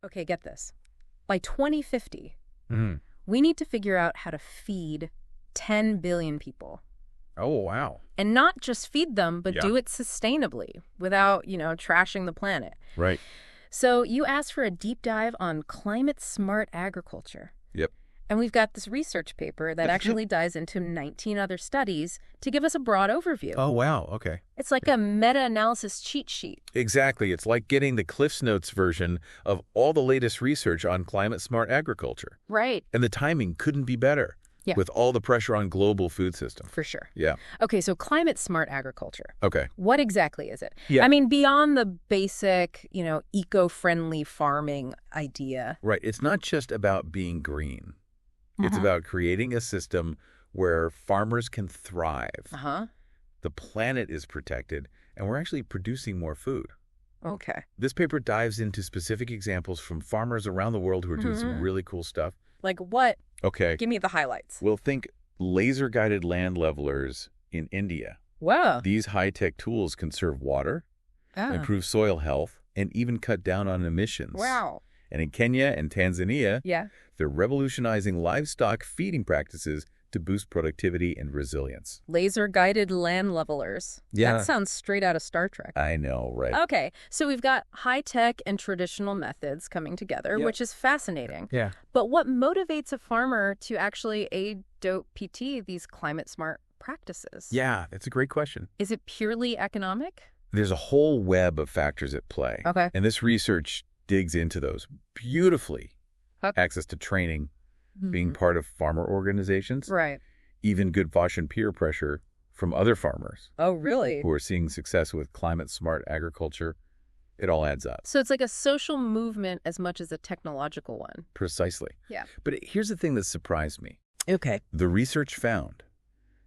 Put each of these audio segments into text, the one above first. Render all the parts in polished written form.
Okay, get this. By 2050, Mhm. we need to figure out how to feed 10 billion people. Oh, wow. And not just feed them, but Yeah. do it sustainably without, trashing the planet. Right. So you asked for a deep dive on climate-smart agriculture. Yep. And we've got this research paper that actually dives into 19 other studies to give us a broad overview. Oh, wow. Okay. It's like a meta-analysis cheat sheet. Exactly. It's like getting the Cliff's Notes version of all the latest research on climate-smart agriculture. Right. And the timing couldn't be better. Yeah. With all the pressure on global food systems. For sure. Yeah. Okay, so climate-smart agriculture. Okay. What exactly is it? Yeah. I mean, beyond the basic, eco-friendly farming idea. Right. It's not just about being green. It's Uh-huh. about creating a system where farmers can thrive. Uh-huh. The planet is protected, and we're actually producing more food. Okay. This paper dives into specific examples from farmers around the world who are doing some really cool stuff. Like what? Okay. Give me the highlights. Well, think laser-guided land levelers in India. Wow. These high-tech tools conserve water, Ah. improve soil health, and even cut down on emissions. Wow. And in Kenya and Tanzania, Yeah. they're revolutionizing livestock feeding practices to boost productivity and resilience. Laser-guided land levelers. Yeah. That sounds straight out of Star Trek. I know, right? Okay, so we've got high-tech and traditional methods coming together, Yeah. which is fascinating. Yeah. But what motivates a farmer to actually adopt these climate-smart practices? Yeah, that's a great question. Is it purely economic? There's a whole web of factors at play. Okay. And this research digs into those beautifully. Okay. Access to training, being part of farmer organizations, Right. even good wash and peer pressure from other farmers Oh, really? who are seeing success with climate-smart agriculture. It all adds up. So it's like a social movement as much as a technological one. Precisely. Yeah. But here's the thing that surprised me. Okay. The research found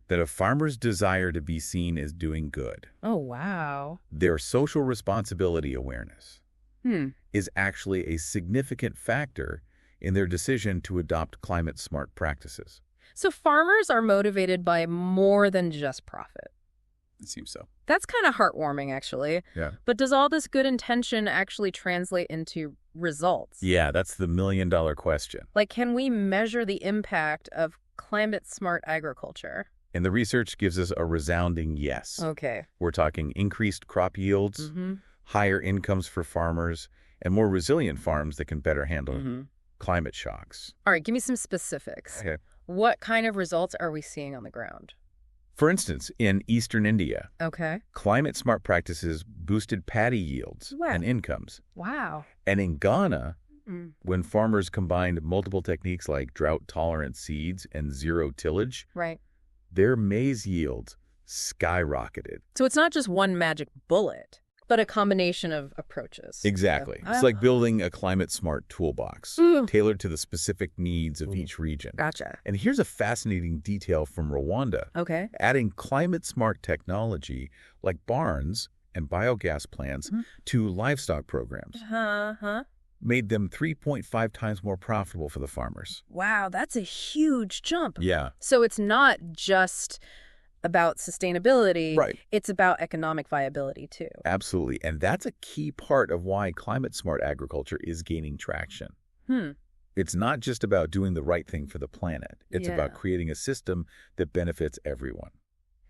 that a farmer's desire to be seen as doing good, Oh, wow. their social responsibility awareness, is actually a significant factor in their decision to adopt climate-smart practices. So farmers are motivated by more than just profit. It seems so. That's kind of heartwarming, actually. Yeah. But does all this good intention actually translate into results? Yeah, that's the million-dollar question. Like, can we measure the impact of climate-smart agriculture? And the research gives us a resounding yes. Okay. We're talking increased crop yields, higher incomes for farmers, and more resilient farms that can better handle climate shocks. All right, give me some specifics. Okay. What kind of results are we seeing on the ground? For instance, in eastern India, Okay. climate-smart practices boosted paddy yields Wow. and incomes. Wow. And in Ghana, when farmers combined multiple techniques like drought-tolerant seeds and zero tillage, Right. their maize yields skyrocketed. So it's not just one magic bullet, but a combination of approaches. Exactly. So- It's like building a climate-smart toolbox, Mm. tailored to the specific needs of each region. Gotcha. And here's a fascinating detail from Rwanda. Okay. Adding climate-smart technology like barns and biogas plants to livestock programs Uh-huh. made them 3.5 times more profitable for the farmers. Wow, that's a huge jump. Yeah. So it's not just about sustainability. Right. It's about economic viability, too. Absolutely. And that's a key part of why climate-smart agriculture is gaining traction. It's not just about doing the right thing for the planet. It's about Yeah. creating a system that benefits everyone.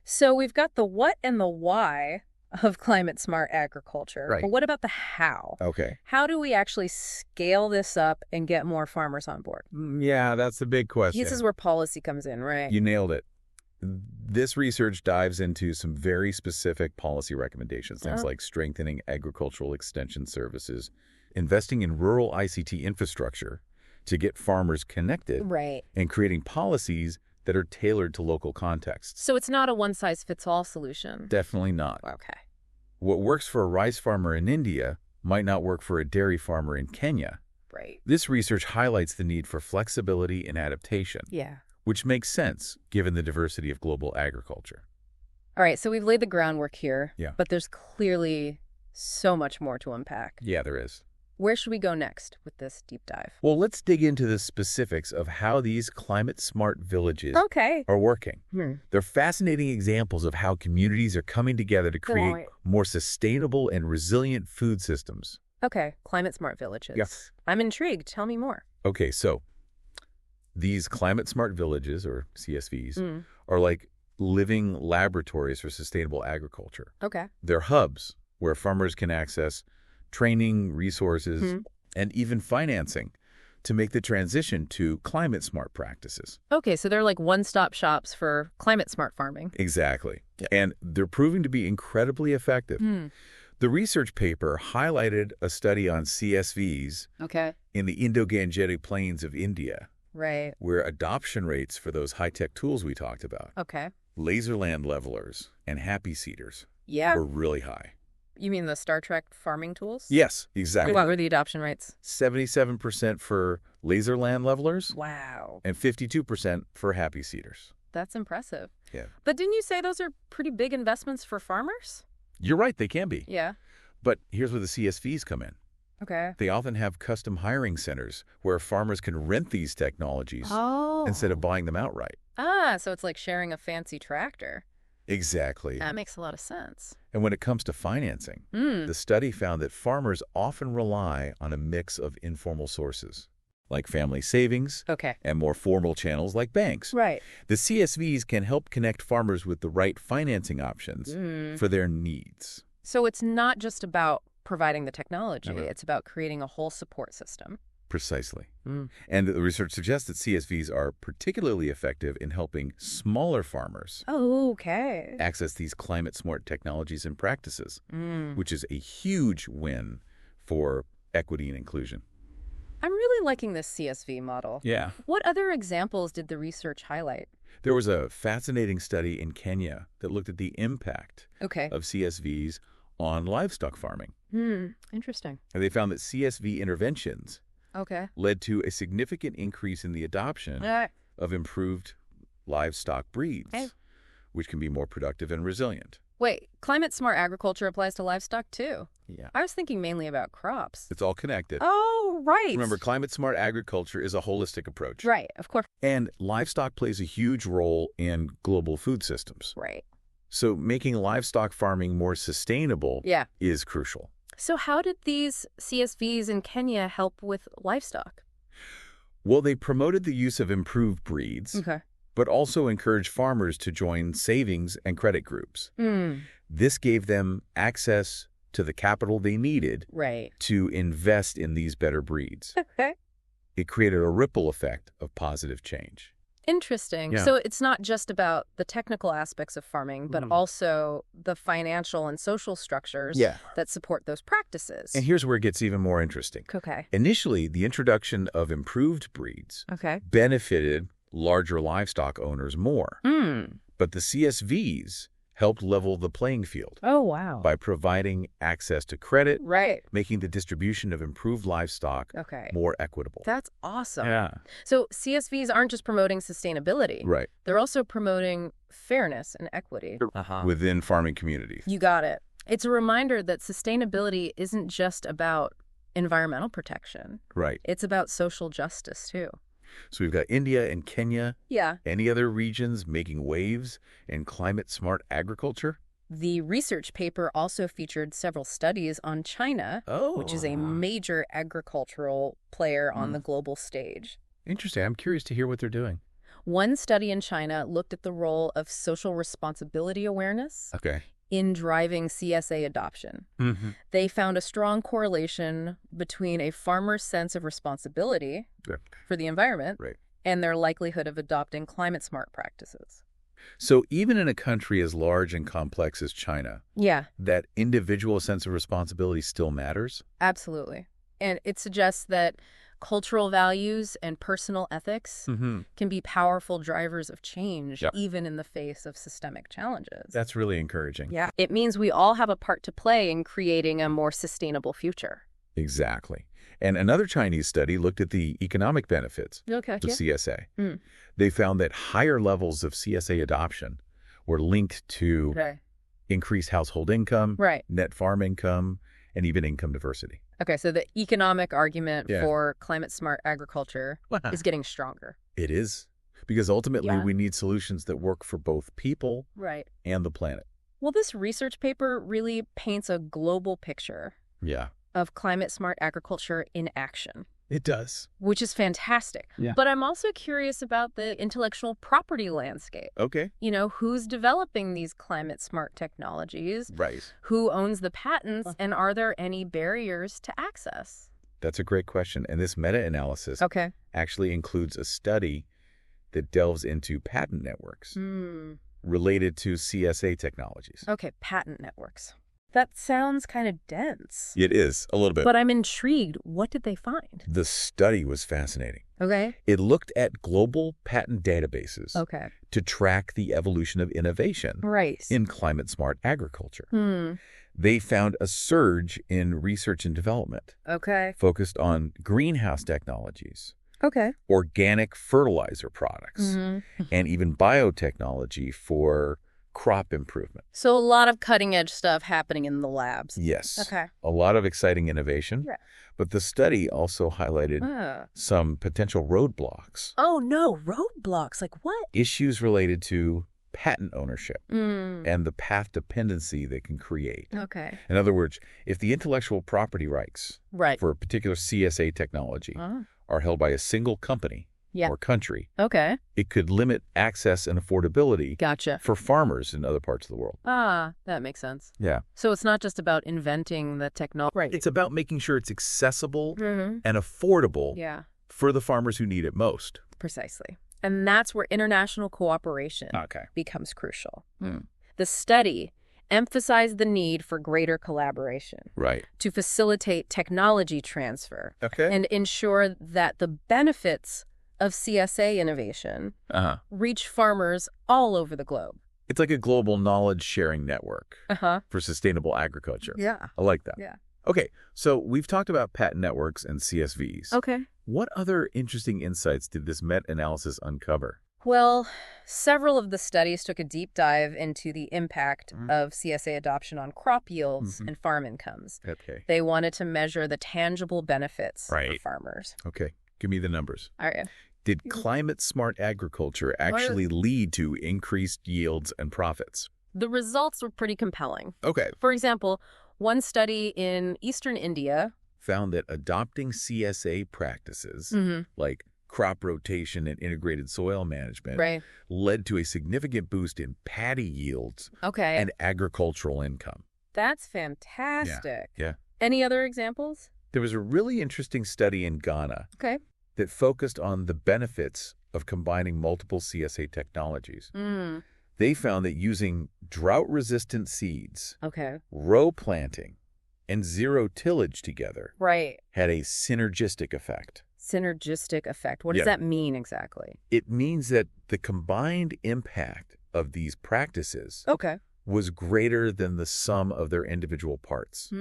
So we've got the what and the why of climate-smart agriculture. Right. But what about the how? Okay. How do we actually scale this up and get more farmers on board? Yeah, that's the big question. This is where policy comes in, right? You nailed it. This research dives into some very specific policy recommendations, things like strengthening agricultural extension services, investing in rural ICT infrastructure to get farmers connected, Right. and creating policies that are tailored to local contexts. So it's not a one-size-fits-all solution. Definitely not. Okay. What works for a rice farmer in India might not work for a dairy farmer in Kenya. Right. This research highlights the need for flexibility and adaptation, Yeah. which makes sense given the diversity of global agriculture. All right, so we've laid the groundwork here. Yeah. But there's clearly so much more to unpack. Yeah, there is. Where should we go next with this deep dive? Well, let's dig into the specifics of how these climate-smart villages Okay. are working. They're fascinating examples of how communities are coming together to create Right. more sustainable and resilient food systems. Okay, climate smart villages. Yes. I'm intrigued. Tell me more. Okay, so these climate smart villages, or CSVs, Mm. are like living laboratories for sustainable agriculture. Okay. They're hubs where farmers can access training, resources, and even financing to make the transition to climate smart practices. Okay, so they're like one-stop shops for climate smart farming. Exactly. Yeah. And they're proving to be incredibly effective. The research paper highlighted a study on CSVs Okay. in the Indo-Gangetic plains of India, Right. where adoption rates for those high-tech tools we talked about, Okay. laser land levelers and happy seeders, Yeah. were really high. You mean the Star Trek farming tools? Yes, exactly. What were the adoption rates? 77% for laser land levelers Wow. and 52% for happy seeders. That's impressive. Yeah. But didn't you say those are pretty big investments for farmers? You're right, they can be. Yeah. But here's where the CSVs come in. Okay. They often have custom hiring centers where farmers can rent these technologies Oh. instead of buying them outright. Ah, so it's like sharing a fancy tractor. Exactly. That makes a lot of sense. And when it comes to financing, the study found that farmers often rely on a mix of informal sources, like family savings, Okay. and more formal channels like banks. Right. The CSVs can help connect farmers with the right financing options for their needs. So it's not just about providing the technology. Okay. It's about creating a whole support system. Precisely. And the research suggests that CSVs are particularly effective in helping smaller farmers Oh, okay. access these climate-smart technologies and practices, which is a huge win for equity and inclusion. I'm really liking this CSV model. Yeah. What other examples did the research highlight? There was a fascinating study in Kenya that looked at the impact Okay. of CSVs on livestock farming. Interesting. And they found that CSV interventions Okay. led to a significant increase in the adoption of improved livestock breeds, Hey. which can be more productive and resilient. Wait, climate smart agriculture applies to livestock too. Yeah. I was thinking mainly about crops. It's all connected. Oh, right. Remember, climate-smart agriculture is a holistic approach. Right, of course. And livestock plays a huge role in global food systems. Right. So making livestock farming more sustainable Yeah. is crucial. So how did these CSVs in Kenya help with livestock? Well, they promoted the use of improved breeds, Okay. but also encouraged farmers to join savings and credit groups. This gave them access to the capital they needed Right. to invest in these better breeds. Okay. It created a ripple effect of positive change. Interesting. Yeah. So it's not just about the technical aspects of farming, but also the financial and social structures that support those practices. And here's where it gets even more interesting. Okay. Initially, the introduction of improved breeds Okay. benefited larger livestock owners more. But the CSVs helped level the playing field Oh, wow. by providing access to credit, Right. making the distribution of improved livestock Okay. more equitable. That's awesome. Yeah. So CSVs aren't just promoting sustainability. Right. They're also promoting fairness and equity. Within farming communities. You got it. It's a reminder that sustainability isn't just about environmental protection. Right. It's about social justice, too. So we've got India and Kenya. Yeah. Any other regions making waves in climate-smart agriculture? The research paper also featured several studies on China, which is a major agricultural player on the global stage. Interesting. I'm curious to hear what they're doing. One study in China looked at the role of social responsibility awareness Okay. in driving CSA adoption. They found a strong correlation between a farmer's sense of responsibility for the environment and their likelihood of adopting climate-smart practices. So even in a country as large and complex as China, Yeah, that individual sense of responsibility still matters? absolutely. And it suggests that cultural values and personal ethics can be powerful drivers of change, even in the face of systemic challenges. That's really encouraging. Yeah, it means we all have a part to play in creating a more sustainable future. Exactly. And another Chinese study looked at the economic benefits of CSA. They found that higher levels of CSA adoption were linked to increased household income, net farm income, and even income diversity. Okay, so the economic argument for climate-smart agriculture is getting stronger. It is. Because ultimately, we need solutions that work for both people and the planet. Well, this research paper really paints a global picture. Yeah. of climate-smart agriculture in action. It does. Which is fantastic. Yeah. But I'm also curious about the intellectual property landscape. Okay. You know, who's developing these climate-smart technologies? Right. Who owns the patents? And are there any barriers to access? That's a great question. And this meta-analysis actually includes a study that delves into patent networks related to CSA technologies. Okay, patent networks. That sounds kind of dense. It is, a little bit. But I'm intrigued. What did they find? The study was fascinating. Okay. It looked at global patent databases to track the evolution of innovation in climate-smart agriculture. They found a surge in research and development focused on greenhouse technologies, organic fertilizer products, and even biotechnology for crop improvement. So a lot of cutting-edge stuff happening in the labs. Yes. Okay. A lot of exciting innovation. Yeah. But the study also highlighted some potential roadblocks. Oh, no. Roadblocks? Like what? Issues related to patent ownership and the path dependency they can create. Okay. In other words, if the intellectual property rights for a particular CSA technology are held by a single company or country, it could limit access and affordability for farmers in other parts of the world. Ah, that makes sense. Yeah. So it's not just about inventing the technology. Right. It's about making sure it's accessible and affordable for the farmers who need it most. Precisely. And that's where international cooperation becomes crucial. The study emphasized the need for greater collaboration to facilitate technology transfer and ensure that the benefits of CSA innovation reach farmers all over the globe. It's like a global knowledge-sharing network for sustainable agriculture. Yeah. I like that. Yeah. Okay, so we've talked about patent networks and CSVs. Okay. What other interesting insights did this meta-analysis uncover? Well, several of the studies took a deep dive into the impact of CSA adoption on crop yields and farm incomes. Okay. They wanted to measure the tangible benefits for farmers. Okay. Give me the numbers. All right. Did climate-smart agriculture actually lead to increased yields and profits? The results were pretty compelling. Okay. For example, one study in eastern India found that adopting CSA practices, like crop rotation and integrated soil management, led to a significant boost in paddy yields and agricultural income. That's fantastic. Yeah. Any other examples? There was a really interesting study in Ghana that focused on the benefits of combining multiple CSA technologies. They found that using drought-resistant seeds, row planting, and zero tillage together had a synergistic effect. Synergistic effect. What does that mean exactly? It means that the combined impact of these practices was greater than the sum of their individual parts.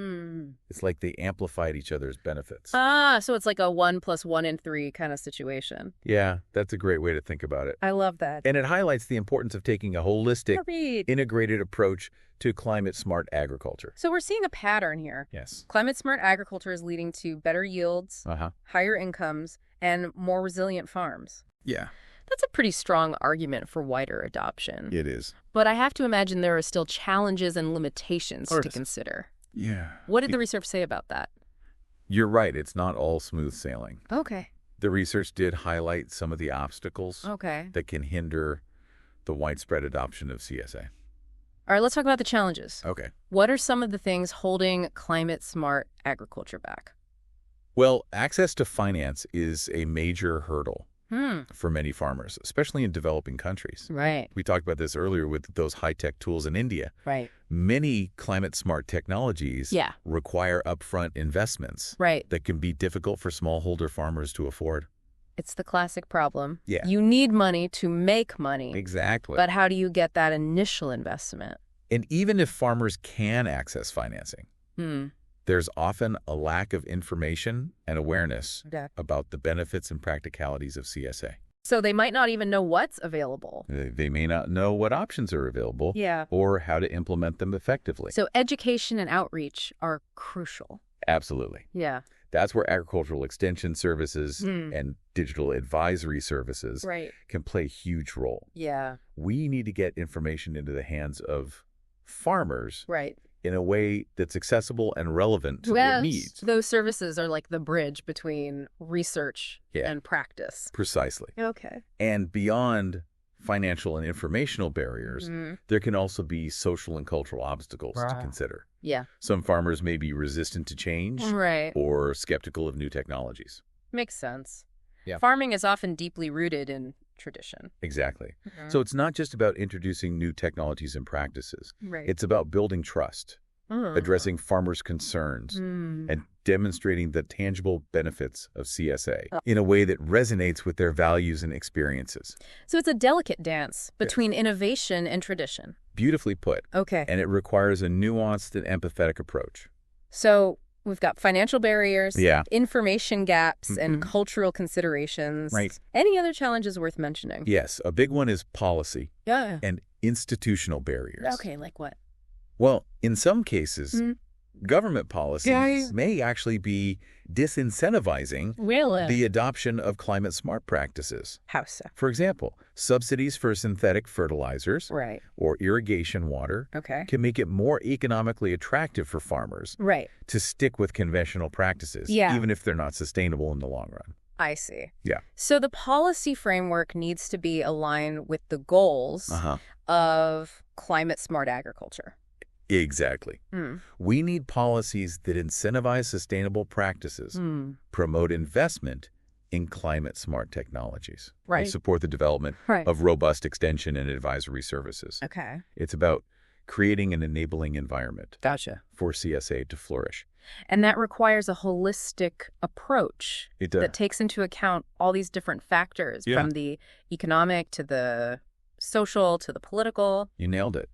It's like they amplified each other's benefits. So it's like a 1 + 1 = 3 kind of situation. Yeah, that's a great way to think about it. I love that. And it highlights the importance of taking a holistic, integrated approach to climate-smart agriculture. So we're seeing a pattern here. Yes. Climate-smart agriculture is leading to better yields, higher incomes, and more resilient farms. Yeah. That's a pretty strong argument for wider adoption. It is. But I have to imagine there are still challenges and limitations to consider. Yeah. What did the research say about that? You're right. It's not all smooth sailing. Okay. The research did highlight some of the obstacles that can hinder the widespread adoption of CSA. All right, let's talk about the challenges. Okay. What are some of the things holding climate-smart agriculture back? Well, access to finance is a major hurdle for many farmers, especially in developing countries. Right. We talked about this earlier with those high-tech tools in India. Right. Many climate-smart technologies require upfront investments that can be difficult for smallholder farmers to afford. It's the classic problem. Yeah. You need money to make money. Exactly. But how do you get that initial investment? And even if farmers can access financing, there's often a lack of information and awareness about the benefits and practicalities of CSA. So they might not even know what's available. They may not know what options are available or how to implement them effectively. So education and outreach are crucial. Absolutely. Yeah. That's where agricultural extension services and digital advisory services can play a huge role. Yeah. We need to get information into the hands of farmers in a way that's accessible and relevant to their needs. Those services are like the bridge between research and practice. Precisely. Okay. And beyond financial and informational barriers, there can also be social and cultural obstacles to consider. Yeah. Some farmers may be resistant to change or skeptical of new technologies. Makes sense. Yeah. Farming is often deeply rooted in tradition. Exactly. So it's not just about introducing new technologies and practices. It's about building trust, addressing farmers' concerns, and demonstrating the tangible benefits of CSA in a way that resonates with their values and experiences. So it's a delicate dance between innovation and tradition. Beautifully put. Okay. And it requires a nuanced and empathetic approach. So we've got financial barriers, information gaps, and cultural considerations. Right. Any other challenges worth mentioning? Yes. A big one is policy Yeah. and institutional barriers. Okay, like what? Well, in some cases, government policies may actually be disincentivizing the adoption of climate-smart practices. How so? For example, subsidies for synthetic fertilizers or irrigation water can make it more economically attractive for farmers to stick with conventional practices, even if they're not sustainable in the long run. I see. Yeah. So the policy framework needs to be aligned with the goals of climate-smart agriculture. Exactly. We need policies that incentivize sustainable practices, promote investment in climate-smart technologies, and support the development of robust extension and advisory services. Okay. It's about creating an enabling environment for CSA to flourish. And that requires a holistic approach that takes into account all these different factors, from the economic to the social to the political. You nailed it.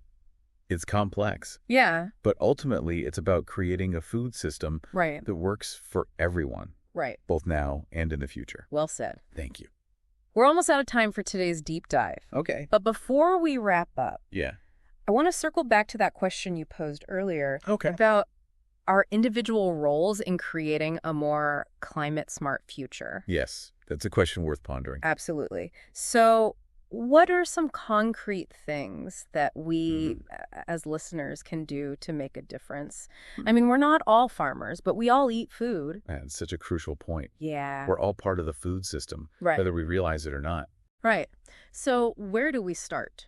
It's complex. Yeah. But ultimately, it's about creating a food system that works for everyone. Right. Both now and in the future. Well said. Thank you. We're almost out of time for today's deep dive. Okay. But before we wrap up, I want to circle back to that question you posed earlier about our individual roles in creating a more climate-smart future. Yes, that's a question worth pondering. Absolutely. So what are some concrete things that we as listeners can do to make a difference? I mean, we're not all farmers, but we all eat food. That's such a crucial point. Yeah. We're all part of the food system, whether we realize it or not. Right. So where do we start?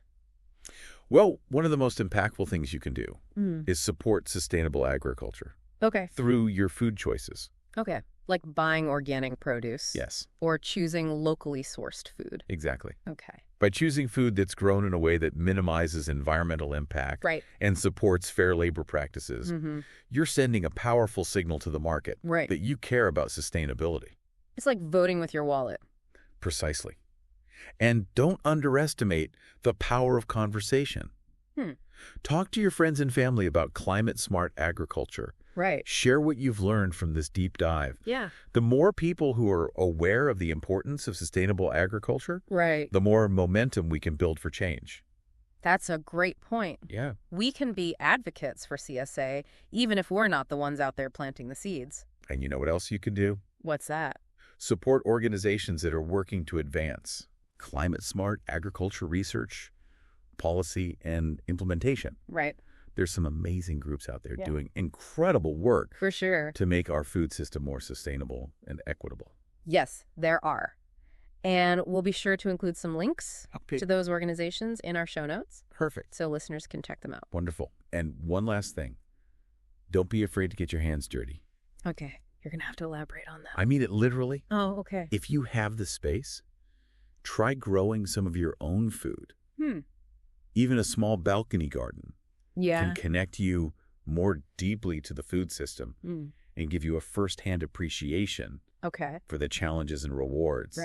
Well, one of the most impactful things you can do is support sustainable agriculture. Okay. Through your food choices. Okay. Like buying organic produce. Yes. Or choosing locally sourced food. Exactly. Okay. By choosing food that's grown in a way that minimizes environmental impact and supports fair labor practices, you're sending a powerful signal to the market that you care about sustainability. It's like voting with your wallet. Precisely. And don't underestimate the power of conversation. Talk to your friends and family about climate-smart agriculture. Share what you've learned from this deep dive. Yeah. The more people who are aware of the importance of sustainable agriculture, the more momentum we can build for change. That's a great point. Yeah. We can be advocates for CSA, even if we're not the ones out there planting the seeds. And you know what else you can do? What's that? Support organizations that are working to advance climate-smart agriculture research, policy, and implementation. Right. There's some amazing groups out there doing incredible work for sure to make our food system more sustainable and equitable. Yes, there are. And we'll be sure to include some links to those organizations in our show notes. Perfect. So listeners can check them out. Wonderful. And one last thing. Don't be afraid to get your hands dirty. Okay. You're going to have to elaborate on that. I mean it literally. Oh, okay. If you have the space, try growing some of your own food. Even a small balcony garden can connect you more deeply to the food system and give you a first-hand appreciation for the challenges and rewards